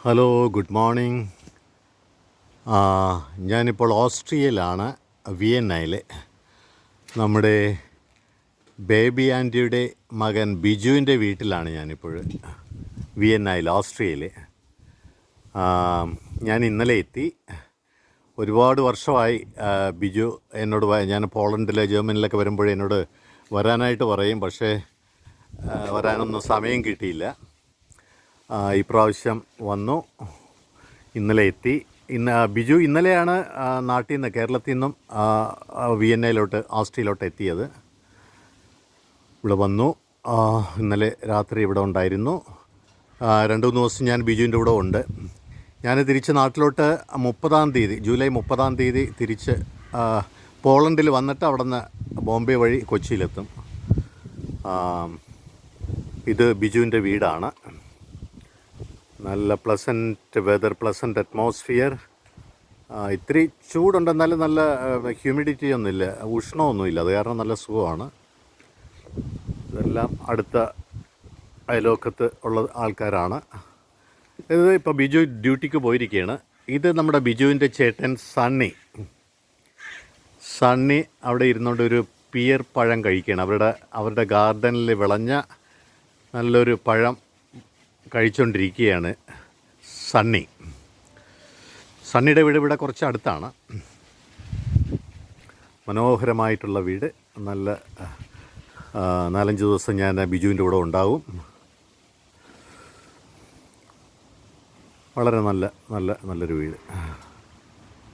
Hello, good morning. ഞാനിപ്പോൾ ഓസ്ട്രിയയിലാണ്, വിയന്നയിൽ. നമ്മുടെ baby ആൻറ്റിയുടെ മകൻ ബിജുവിൻ്റെ വീട്ടിലാണ് ഞാനിപ്പോൾ, വിയന്നയിൽ, ഓസ്ട്രിയയിൽ. ഞാൻ ഇന്നലെ എത്തി. ഒരുപാട് വർഷമായി ബിജു എന്നോട് ഞാൻ പോളണ്ടിൽ, ജർമ്മനിയിലൊക്കെ വരുമ്പോഴേ എന്നോട് വരാനായിട്ട് പറയും, പക്ഷേ വരാനൊന്നും സമയം കിട്ടിയില്ല. ഈ പ്രാവശ്യം വന്നു, ഇന്നലെ എത്തി. ബിജു ഇന്നലെയാണ് നാട്ടിൽ നിന്ന്, കേരളത്തിൽ നിന്നും വിയന്നയിലോട്ട്, ഓസ്ട്രിയയിലോട്ട് എത്തിയത്. ഇവിടെ വന്നു, ഇന്നലെ രാത്രി ഇവിടെ ഉണ്ടായിരുന്നു. 2-3 ദിവസം ഞാൻ ബിജുവിൻ്റെ കൂടെ ഉണ്ട്. ഞാൻ തിരിച്ച് നാട്ടിലോട്ട് 30-ാം തീയതി, ജൂലൈ 30-ാം തീയതി തിരിച്ച് പോളണ്ടിൽ വന്നിട്ട് അവിടെ നിന്ന് ബോംബെ വഴി കൊച്ചിയിലെത്തും. ഇത് ബിജുവിൻ്റെ വീടാണ്. നല്ല പ്ലസൻറ്റ് വെതർ, പ്ലസൻറ്റ് അറ്റ്മോസ്ഫിയർ. ഇത്തിരി ചൂടുണ്ടെന്നാലും നല്ല ഹ്യൂമിഡിറ്റി ഒന്നുമില്ല, ഉഷ്ണമൊന്നുമില്ല. അത് കാരണം നല്ല സുഖമാണ്. ഇതെല്ലാം അടുത്ത അയലോക്കത്ത് ഉള്ള ആൾക്കാരാണ്. ഇത് ഇപ്പോൾ ബിജു ഡ്യൂട്ടിക്ക് പോയിരിക്കുകയാണ്. ഇത് നമ്മുടെ ബിജുവിൻ്റെ ചേട്ടൻ സണ്ണി അവിടെ ഇരുന്നുകൊണ്ട് ഒരു പിയർ പഴം കഴിക്കുകയാണ്. അവരുടെ ഗാർഡനിൽ വിളഞ്ഞ നല്ലൊരു പഴം കഴിച്ചുകൊണ്ടിരിക്കുകയാണ് സണ്ണിയുടെ വീട് ഇവിടെ കുറച്ച് അടുത്താണ്. മനോഹരമായിട്ടുള്ള വീട്. നല്ല 4-5 ദിവസം ഞാൻ ബിജുവിൻ്റെ കൂടെ ഉണ്ടാവും. വളരെ നല്ലൊരു വീട്.